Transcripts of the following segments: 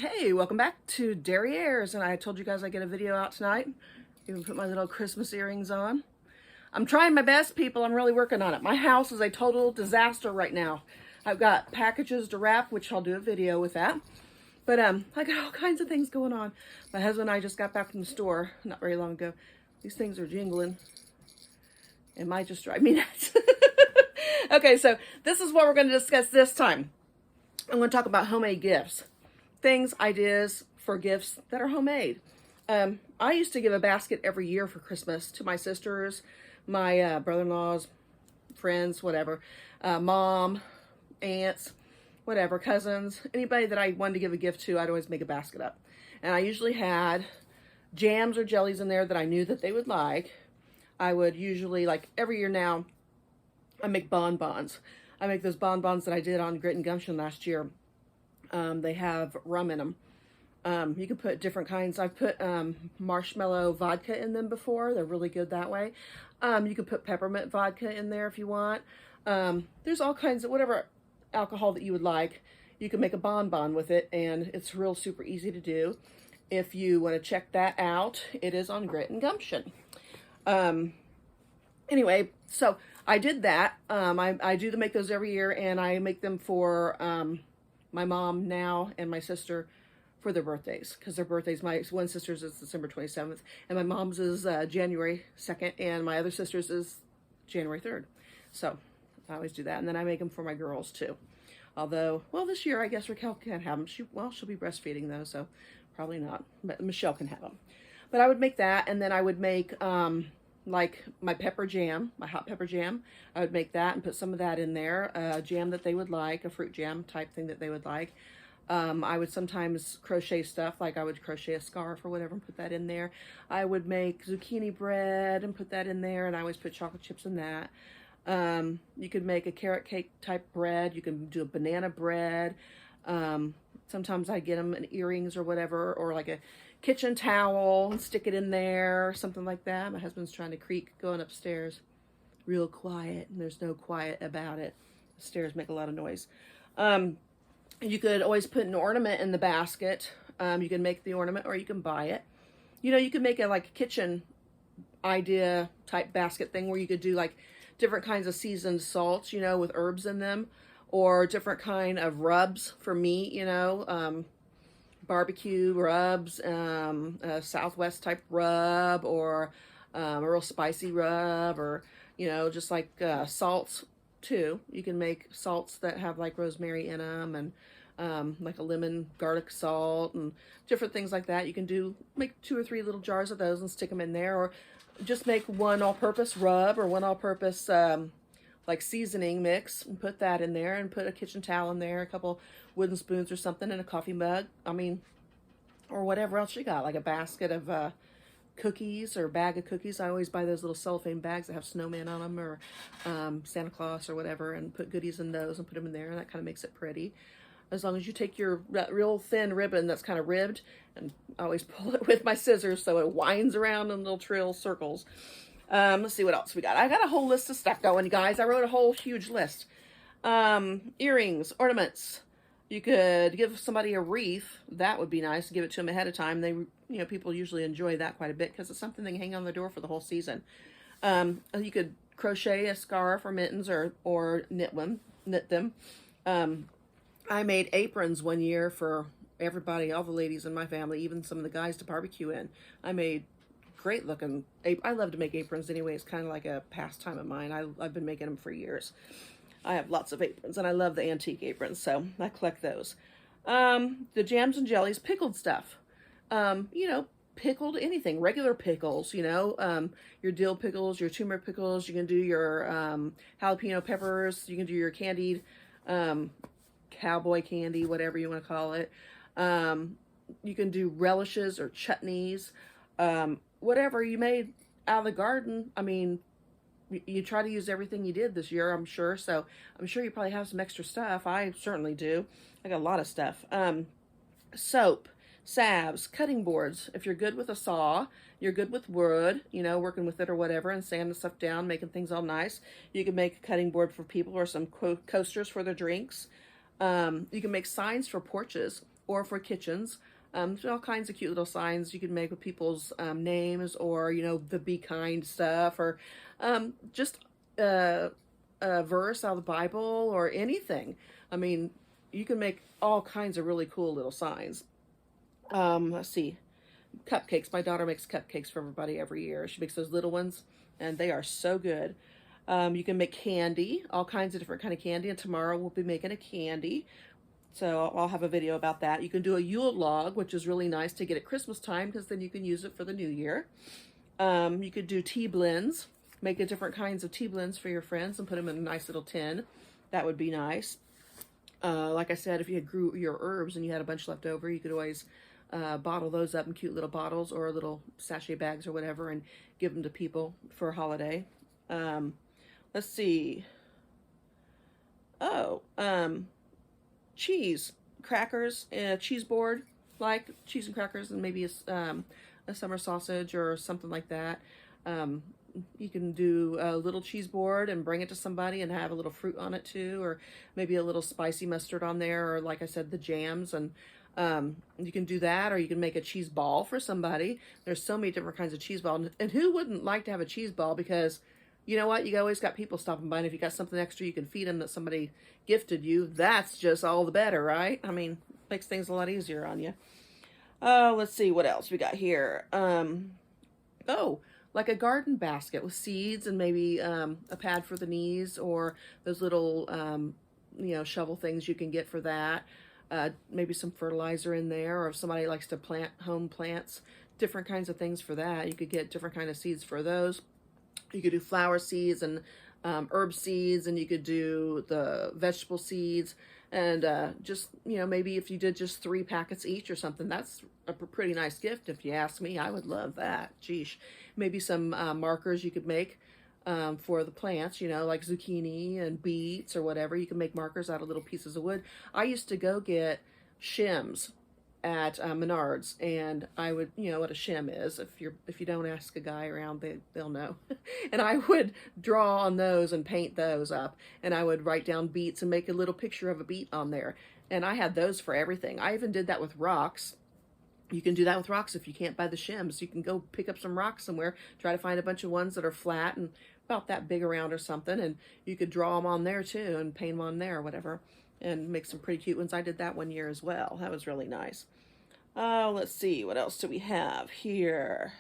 Hey, welcome back to Derriere's, and I told you guys I'd get a video out tonight. Even put my little Christmas earrings on. I'm trying my best, people. I'm really working on it. My house is a total disaster right now. I've got packages to wrap, which I'll do a video with that. But I got all kinds of things going on. My husband and I just got back from the store not very long ago. These things are jingling. It might just drive me nuts. Okay, so this is what we're going to discuss this time. I'm going to talk about homemade gifts. Things, ideas for gifts that are homemade. I used to give a basket every year for Christmas to my sisters, my brother-in-laws, friends, whatever, mom, aunts, whatever, cousins, anybody that I wanted to give a gift to, I'd always make a basket up. And I usually had jams or jellies in there that I knew that they would like. I would usually, like every year now, I make bonbons. I make those bonbons that I did on Grit and Gumption last year. They have rum in them. You can put different kinds. I've put marshmallow vodka in them before. They're really good that way. You can put peppermint vodka in there if you want. There's all kinds of whatever alcohol that you would like. You can make a bonbon with it, and it's real super easy to do. If you want to check that out, it is on Grit and Gumption. Anyway, so I did that. I do make those every year, and I make them for my mom now and my sister for their birthdays, because their birthdays, my one sister's is December 27th, and my mom's is January 2nd, and my other sister's is January 3rd. So I always do that, and then I make them for my girls too. Although, well, this year I guess Raquel can't have them. She'll be breastfeeding though, so probably not. But Michelle can have them. But I would make that, and then I would make like my pepper jam, my hot pepper jam. I would make that and put some of that in there. A jam that they would like, a fruit jam type thing that they would like. I would sometimes crochet stuff, like I would crochet a scarf or whatever and put that in there. I would make zucchini bread and put that in there, and I always put chocolate chips in that. You could make a carrot cake type bread. You can do a banana bread. Sometimes I get them in earrings or whatever, or like a kitchen towel and stick it in there, or something like that. My husband's trying to creak going upstairs. Real quiet, and there's no quiet about it. The stairs make a lot of noise. You could always put an ornament in the basket. You can make the ornament or you can buy it. You know, you could make a like kitchen idea type basket thing where you could do like different kinds of seasoned salts, you know, with herbs in them, or different kind of rubs for meat, you know, barbecue rubs, a Southwest type rub, or a real spicy rub, or, you know, just like salts too. You can make salts that have like rosemary in them, and like a lemon garlic salt and different things like that. You can make 2 or 3 little jars of those and stick them in there, or just make one all-purpose rub or one all-purpose like seasoning mix and put that in there, and put a kitchen towel in there, a couple wooden spoons or something, and a coffee mug. I mean, or whatever else you got, like a basket of cookies or a bag of cookies. I always buy those little cellophane bags that have snowman on them, or Santa Claus or whatever, and put goodies in those and put them in there, and that kind of makes it pretty. As long as you take your real thin ribbon that's kind of ribbed, and I always pull it with my scissors so it winds around in little trill circles. Let's see what else we got. I got a whole list of stuff going, guys. I wrote a whole huge list. Earrings, ornaments. You could give somebody a wreath. That would be nice. Give it to them ahead of time. They, you know, people usually enjoy that quite a bit because it's something they can hang on the door for the whole season. You could crochet a scarf or mittens, or knit them. I made aprons one year for everybody, all the ladies in my family, even some of the guys to barbecue in. I made great looking, I love to make aprons anyway. It's kind of like a pastime of mine. I've been making them for years. I have lots of aprons, and I love the antique aprons, so I collect those. The jams and jellies, pickled stuff. You know, pickled anything, regular pickles, you know, your dill pickles, your turmeric pickles. You can do your jalapeno peppers. You can do your candied cowboy candy, whatever you want to call it. You can do relishes or chutneys. Whatever you made out of the garden. I mean, you try to use everything you did this year, I'm sure. So I'm sure you probably have some extra stuff. I certainly do. I got a lot of stuff. Soap, salves, cutting boards. If you're good with a saw, you're good with wood, you know, working with it or whatever, and sanding stuff down, making things all nice. You can make a cutting board for people, or some coasters for their drinks. You can make signs for porches, or for kitchens. There's all kinds of cute little signs you can make with people's names, or, you know, the be kind stuff, or just a verse out of the Bible or anything. I mean, you can make all kinds of really cool little signs. Let's see. Cupcakes. My daughter makes cupcakes for everybody every year. She makes those little ones, and they are so good. You can make candy, all kinds of different kind of candy, and tomorrow we'll be making a candy. So I'll have a video about that. You can do a Yule log, which is really nice to get at Christmas time, because then you can use it for the new year. You could do tea blends, make a different kinds of tea blends for your friends and put them in a nice little tin. That would be nice. Like I said, if you grew your herbs and you had a bunch left over, you could always bottle those up in cute little bottles or little sachet bags or whatever and give them to people for a holiday. Let's see. Oh, cheese, crackers, cheese board, like cheese and crackers, and maybe a summer sausage or something like that. You can do a little cheese board and bring it to somebody and have a little fruit on it too, or maybe a little spicy mustard on there, or like I said, the jams. And you can do that, or you can make a cheese ball for somebody. There's so many different kinds of cheese balls, and who wouldn't like to have a cheese ball? Because you know what, you always got people stopping by, and if you got something extra you can feed them that somebody gifted you, that's just all the better, right? I mean, makes things a lot easier on you. Let's see what else we got here. Oh, like a garden basket with seeds and maybe a pad for the knees, or those little you know, shovel things you can get for that. Maybe some fertilizer in there, or if somebody likes to plant home plants, different kinds of things for that. You could get different kind of seeds for those. You could do flower seeds and herb seeds, and you could do the vegetable seeds, and just, you know, maybe if you did just 3 packets each or something, that's a pretty nice gift if you ask me. I would love that. Geesh. Maybe some markers you could make for the plants, you know, like zucchini and beets or whatever. You can make markers out of little pieces of wood. I used to go get shims at Menards, and I would, you know what a shim is. If you don't ask a guy around, they'll know. And I would draw on those and paint those up, and I would write down beets and make a little picture of a beet on there. And I had those for everything. I even did that with rocks. You can do that with rocks if you can't buy the shims. You can go pick up some rocks somewhere, try to find a bunch of ones that are flat and about that big around or something, and you could draw them on there too and paint them on there or whatever, and make some pretty cute ones. I did that one year as well. That was really nice. Let's see, what else do we have here?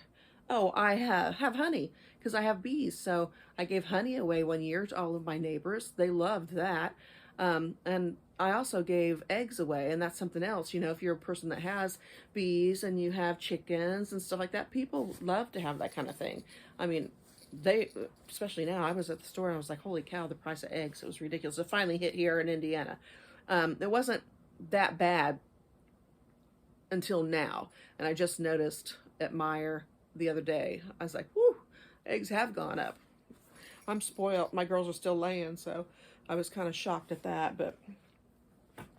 Oh, I have honey, because I have bees. So I gave honey away one year to all of my neighbors. They loved that. And I also gave eggs away, and that's something else. You know, if you're a person that has bees and you have chickens and stuff like that, people love to have that kind of thing. I mean, especially now, I was at the store and I was like, holy cow, the price of eggs, it was ridiculous. It finally hit here in Indiana. It wasn't that bad until now, and I just noticed at Meijer the other day. I was like, whew, eggs have gone up. I'm spoiled. My girls are still laying, so I was kind of shocked at that. But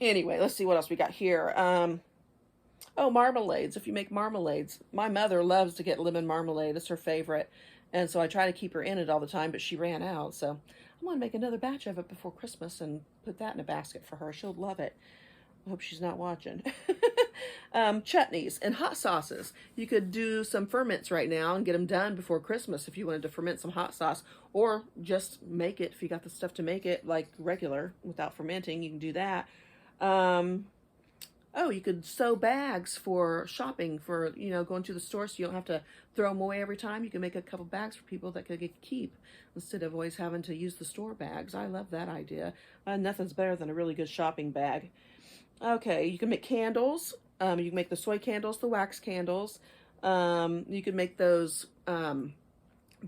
anyway, let's see what else we got here. Oh, marmalades. If you make marmalades, my mother loves to get lemon marmalade. It's her favorite, and so I try to keep her in it all the time, but she ran out, so I'm going to make another batch of it before Christmas and put that in a basket for her. She'll love it. I hope she's not watching. Chutneys and hot sauces. You could do some ferments right now and get them done before Christmas if you wanted to ferment some hot sauce, or just make it if you got the stuff to make it like regular without fermenting. You can do that. Oh, you could sew bags for shopping, for, you know, going to the store, so you don't have to throw them away every time. You can make a couple bags for people that could keep instead of always having to use the store bags. I love that idea. Nothing's better than a really good shopping bag. Okay, you can make candles. You can make the soy candles, the wax candles. You can make those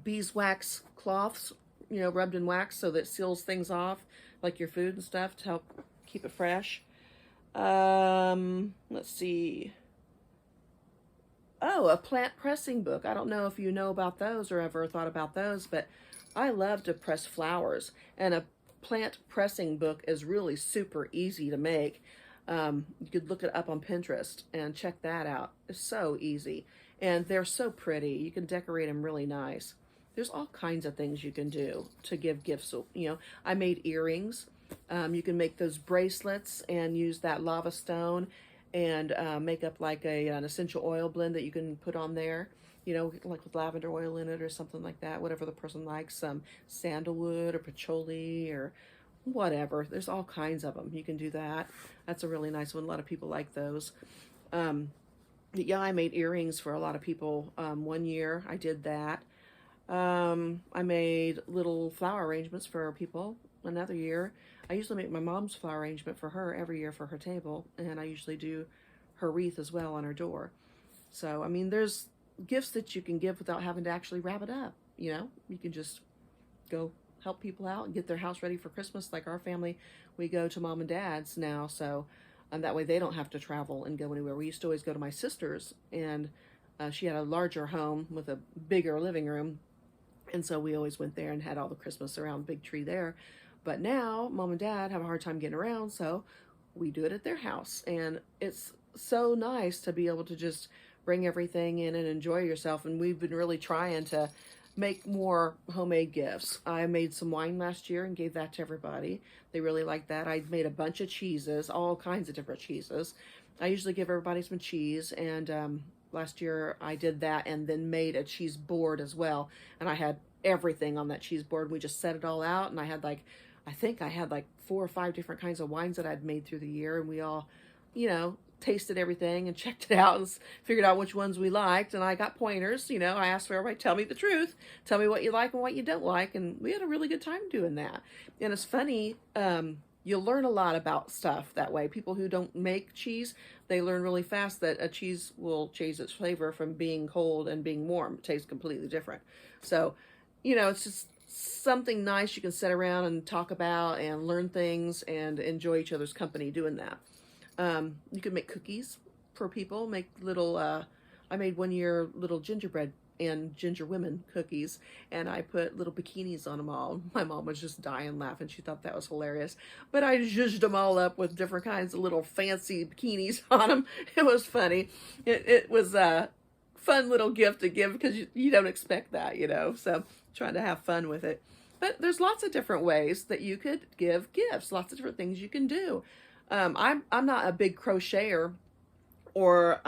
beeswax cloths, you know, rubbed in wax so that it seals things off, like your food and stuff, to help keep it fresh. Let's see. Oh, a plant pressing book. I don't know if you know about those or ever thought about those, but I love to press flowers, and a plant pressing book is really super easy to make. You could look it up on Pinterest and check that out. It's so easy, and they're so pretty. You can decorate them really nice. There's all kinds of things you can do to give gifts. You know, I made earrings. You can make those bracelets and use that lava stone and make up like an essential oil blend that you can put on there, you know, like with lavender oil in it or something like that, whatever the person likes, some sandalwood or patchouli or whatever. There's all kinds of them. You can do that. That's a really nice one. A lot of people like those. Yeah, I made earrings for a lot of people. One year I did that. I made little flower arrangements for people. Another year, I usually make my mom's flower arrangement for her every year for her table, and I usually do her wreath as well on her door. So, I mean, there's gifts that you can give without having to actually wrap it up. You know, you can just go help people out and get their house ready for Christmas. Like our family, we go to mom and dad's now, so that way they don't have to travel and go anywhere. We used to always go to my sister's, and she had a larger home with a bigger living room, and so we always went there and had all the Christmas around the big tree there. But now mom and dad have a hard time getting around, so we do it at their house, and it's so nice to be able to just bring everything in and enjoy yourself. And we've been really trying to make more homemade gifts. I made some wine last year and gave that to everybody. They really liked that. I made a bunch of cheeses, all kinds of different cheeses. I usually give everybody some cheese, and last year I did that and then made a cheese board as well. And I had everything on that cheese board. We just set it all out, and I think I had like 4 or 5 different kinds of wines that I'd made through the year, and we all, you know, tasted everything and checked it out and figured out which ones we liked. And I got pointers, you know, I asked for everybody, tell me the truth, tell me what you like and what you don't like. And we had a really good time doing that. And it's funny, you'll learn a lot about stuff that way. People who don't make cheese, they learn really fast that a cheese will change its flavor from being cold and being warm. It tastes completely different. So, you know, it's just something nice you can sit around and talk about and learn things and enjoy each other's company doing that. You can make cookies for people, make little, I made one year little gingerbread and ginger women cookies, and I put little bikinis on them all. My mom was just dying laughing. She thought that was hilarious. But I zhuzhed them all up with different kinds of little fancy bikinis on them. It was funny. It was a fun little gift to give because you don't expect that, you know, so trying to have fun with it. But there's lots of different ways that you could give gifts, lots of different things you can do. I'm not a big crocheter or,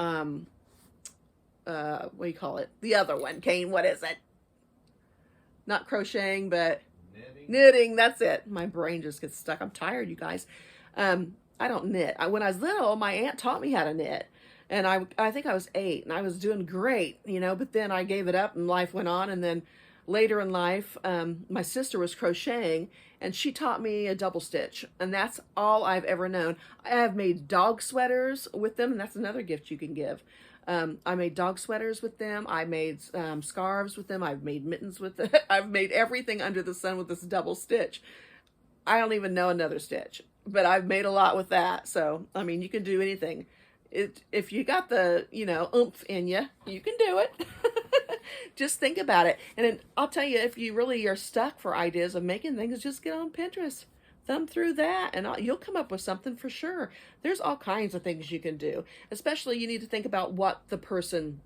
what do you call it? The other one, Kane, what is it? Not crocheting, but knitting. That's it. My brain just gets stuck. I'm tired, you guys. I don't knit. When I was little, my aunt taught me how to knit. And I think I was 8 and I was doing great, you know, but then I gave it up and life went on. And then later in life, my sister was crocheting and she taught me a double stitch, and that's all I've ever known. I have made dog sweaters with them, and that's another gift you can give. I made dog sweaters with them. I made scarves with them. I've made mittens with it. I've made everything under the sun with this double stitch. I don't even know another stitch, but I've made a lot with that. So, I mean, you can do anything. If you got the, you know, oomph in you, you can do it. Just think about it. And then I'll tell you, if you really are stuck for ideas of making things, just get on Pinterest. Thumb through that and you'll come up with something for sure. There's all kinds of things you can do. Especially you need to think about what the person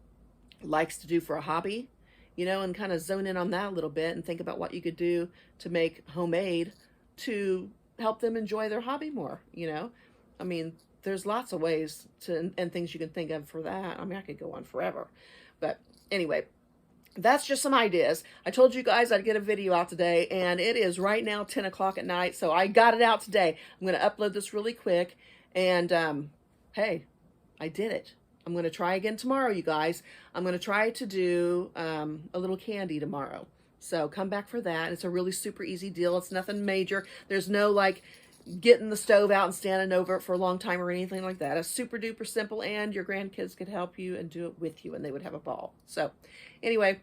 likes to do for a hobby, you know, and kind of zone in on that a little bit and think about what you could do to make homemade to help them enjoy their hobby more, you know. I mean, there's lots of ways to and things you can think of for that. I mean, I could go on forever. But anyway, that's just some ideas. I told you guys I'd get a video out today, and it is right now 10 o'clock at night, so I got it out today. I'm going to upload this really quick, and hey, I did it. I'm going to try again tomorrow, you guys. I'm going to try to do a little candy tomorrow. So come back for that. It's a really super easy deal. It's nothing major. There's no, like, getting the stove out and standing over it for a long time or anything like that. It's super duper simple, and your grandkids could help you and do it with you, and they would have a ball. So anyway,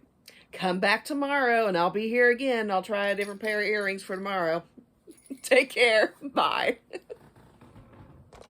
come back tomorrow and I'll be here again. I'll try a different pair of earrings for tomorrow. Take care. Bye.